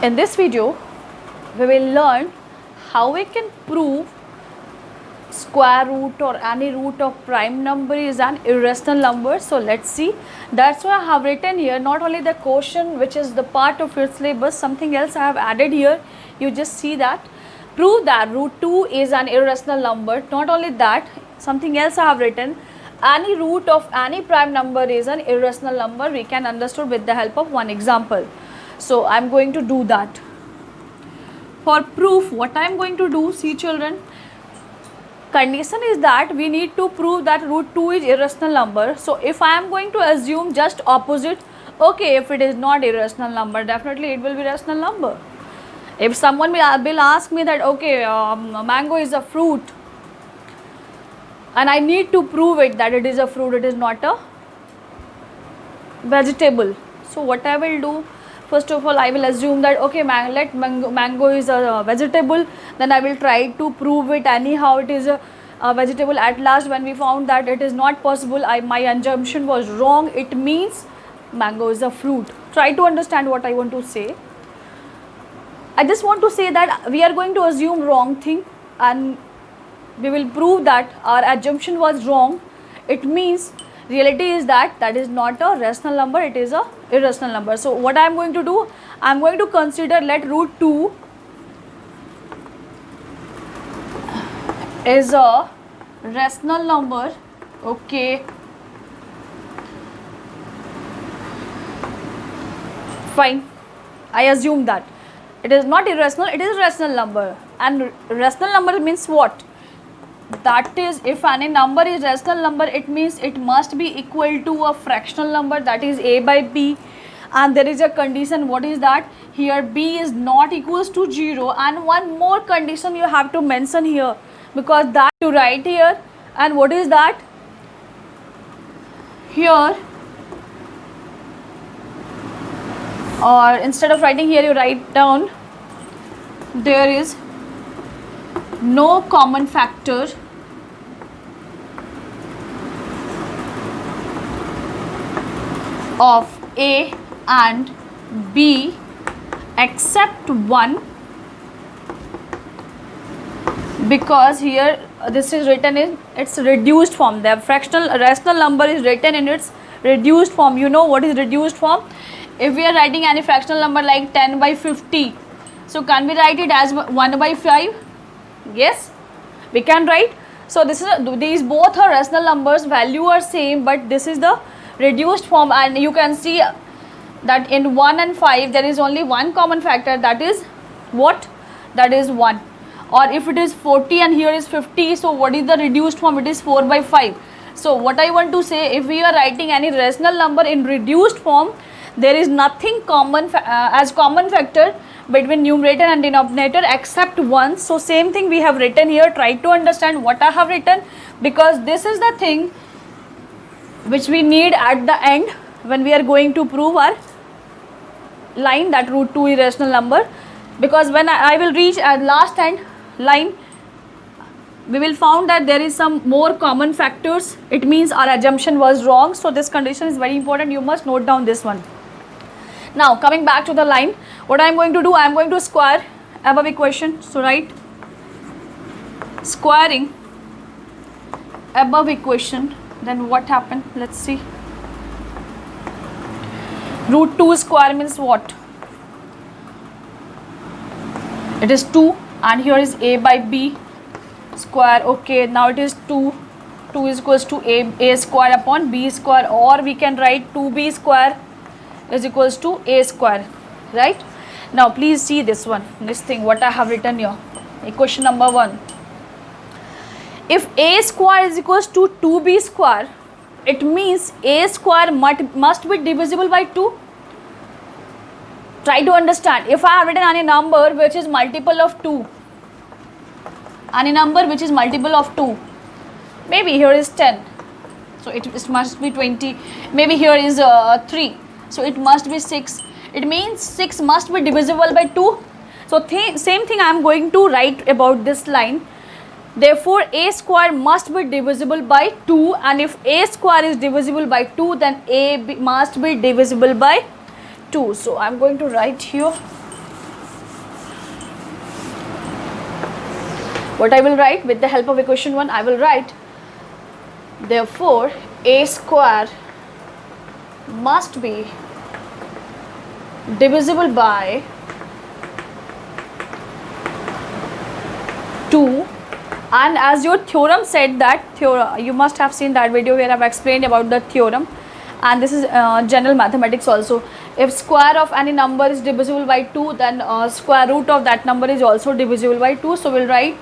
In this video, we will learn how we can prove square root or any root of prime number is an irrational number. So let's see. That's why I have written here not only the question which is the part of your syllabus, something else I have added here. You just see that. Prove that root 2 is an irrational number. Not only that, something else I have written. Any root of any prime number is an irrational number. We can understand with the help of one example. So I am going to do that. For proof, what I am going to do, see children, condition is that we need to prove that root 2 is irrational number. So if I am going to assume just opposite, okay, if it is not irrational number, definitely it will be rational number. If someone will ask me that, okay, mango is a fruit, and I need to prove it that it is a fruit, it is not a vegetable. So what I will do, first of all, I will assume that, okay, mango is a vegetable. Then I will try to prove it anyhow it is a vegetable. At last, when we found that it is not possible, my assumption was wrong. It means mango is a fruit. Try to understand what I want to say. I just want to say that we are going to assume wrong thing and we will prove that our assumption was wrong. It means reality is that is not a rational number, it is a irrational number. So what I am going to do, I am going to consider let root 2 is a rational number. Okay, fine, I assume that it is not irrational, it is a rational number. And rational number means what? That is, if any number is rational number, it means it must be equal to a fractional number, that is a by b. And there is a condition, what is that? Here b is not equals to 0, and one more condition you have to mention here, because that to write here. And what is that? Here, or instead of writing here, you write down there is no common factor of a and b except 1, because here this is written in its reduced form. The rational number is written in its reduced form. You know what is reduced form? If we are writing any fractional number like 10 by 50, so can we write it as 1 by 5? Yes, we can write. So this is these both are rational numbers, value are same, but this is the reduced form. And you can see that in 1 and 5 there is only one common factor, that is what? That is 1. Or if it is 40 and here is 50, so what is the reduced form? It is 4 by 5. So what I want to say, if we are writing any rational number in reduced form, there is nothing common as common factor between numerator and denominator except 1. So same thing we have written here. Try to understand what I have written, because this is the thing which we need at the end when we are going to prove our line that root 2 is rational number. Because when I will reach at last end line, we will found that there is some more common factors. It means our assumption was wrong. So this condition is very important. You must note down this one. Now coming back to the line, what I am going to do, I am going to square above equation. So write squaring above equation. Then what happened? Let's see. Root 2 square means what? It is 2, and here is a by b square. Okay, now it is 2 is equals to a square upon b square, or we can write 2b square is equals to a square, right? Now please see this one, this thing what I have written here. Equation number 1. If a square is equals to 2b square, it means a square must be divisible by 2. Try to understand. If I have written any number which is multiple of 2, any number which is multiple of 2, maybe here is 10, so it must be 20. Maybe here is 3, so it must be 6. It means 6 must be divisible by 2. So same thing I am going to write about this line. Therefore, a square must be divisible by 2, and if a square is divisible by 2, then must be divisible by 2. So, I am going to write here What I will write with the help of equation 1, I will write therefore a square must be divisible by 2, and as your theorem said that you must have seen that video where I have explained about the theorem, and this is general mathematics also. If square of any number is divisible by 2, then square root of that number is also divisible by 2. So we'll write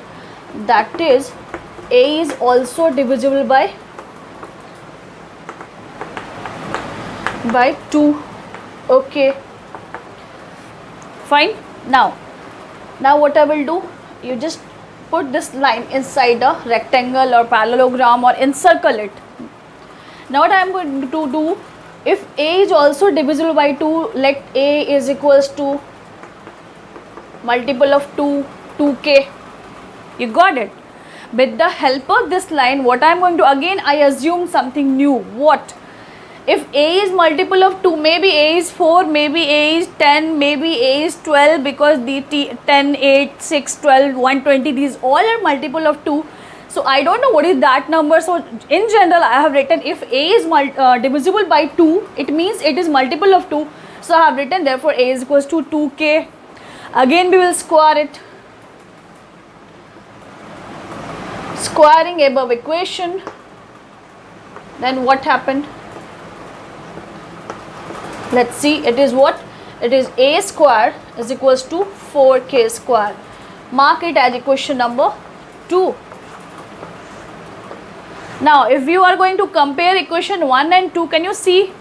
that is a is also divisible by 2. Okay, fine. Now what I will do, you just put this line inside a rectangle or parallelogram or encircle it. Now what I am going to do, if a is also divisible by 2, let a is equals to multiple of 2k. You got it? With the help of this line, what I am going to, again I assume something new. What? If a is multiple of 2, maybe a is 4, maybe a is 10, maybe a is 12, because the 10, 8, 6, 12, 120, these all are multiple of 2. So I don't know what is that number. So in general I have written if a is divisible by 2, it means it is multiple of 2. So I have written therefore a is equals to 2k. Again we will square it. Squaring above equation, then what happened? Let's see, it is what? It is a square is equals to 4k square. Mark it as equation number 2. Now if you are going to compare equation 1 and 2, can you see?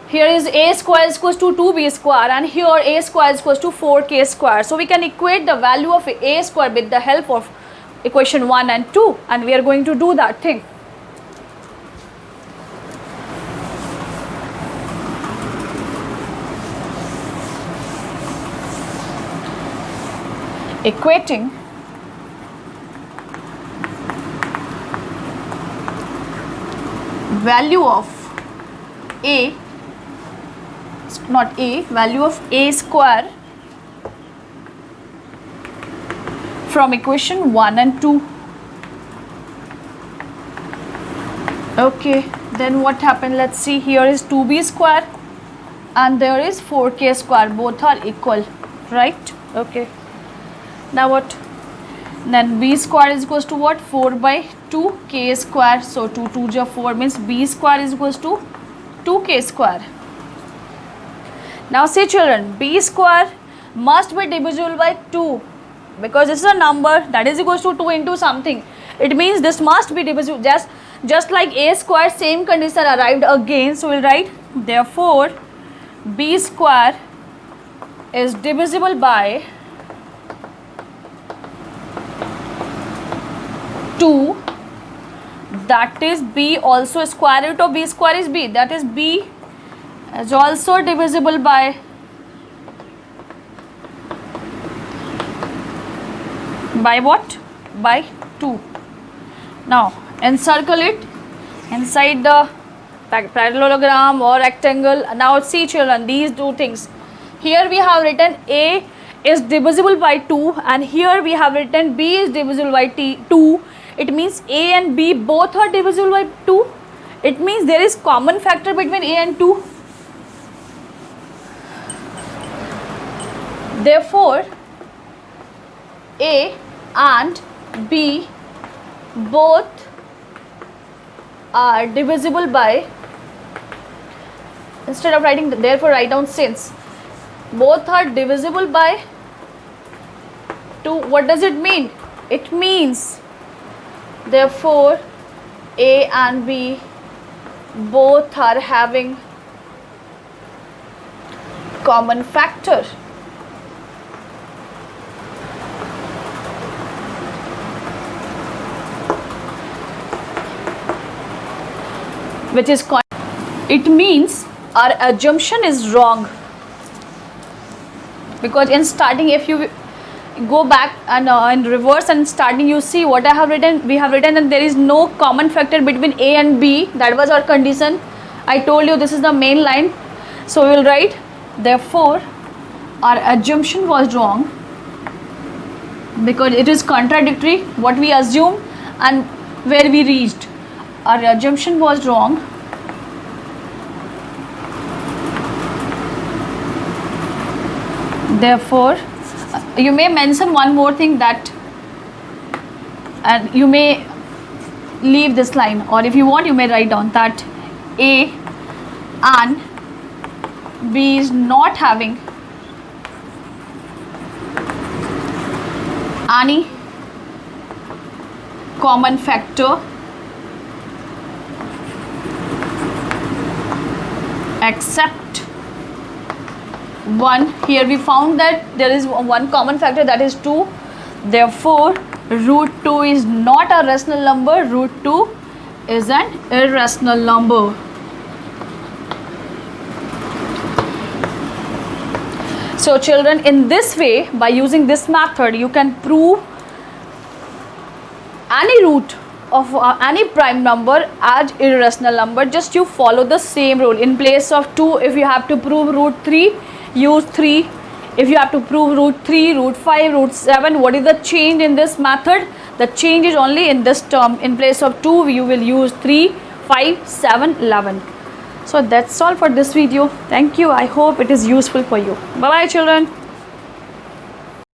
Here is a square is equals to 2b square, and here a square is equals to 4k square. So we can equate the value of a square with the help of equation 1 and 2, and we are going to do that thing. Equating value of a, not a, value of a square from equation 1 and 2. Okay, then what happened? Let's see, here is 2b square and there is 4k square, both are equal, right? Okay, now what? Then b square is equals to what? 4 by 2 k square. So 2 2 ja 4 means b square is equals to 2k square. Now see children, b square must be divisible by 2, because this is a number that is equals to 2 into something. It means this must be divisible. Just like a square, same condition arrived again. So we'll write therefore b square is divisible by 2, that is b also square root of b square is b, that is b is also divisible by what? By 2. Now encircle it inside the parallelogram or rectangle. Now see children, these two things. Here we have written a is divisible by 2 and here we have written b is divisible by 2. It means a and b both are divisible by 2. It means there is common factor between a and 2. Therefore a and b both are divisible by, instead of writing therefore write down since, both are divisible by 2. What does it mean? It means therefore a and b both are having common factor. Which is, it means our assumption is wrong, because in starting, if you go back and in reverse and starting, you see what I have written. We have written that there is no common factor between a and b. That was our condition. I told you this is the main line. So we will write therefore our assumption was wrong because it is contradictory what we assume and where we reached. Our assumption was wrong. Therefore, you may mention one more thing that, and you may leave this line, or if you want you may write down that A and B is not having any common factor except one. Here we found that there is one common factor, that is 2. Therefore, root 2 is not a rational number. Root 2 is an irrational number. So children, in this way, by using this method, you can prove any root of any prime number as irrational number. Just you follow the same rule. In place of 2, if you have to prove root 3, use 3. If you have to prove root 3, root 5, root 7, what is the change in this method? The change is only in this term. In place of 2, you will use 3, 5, 7, 11. So that's all for this video. Thank you. I hope it is useful for you. Bye bye children.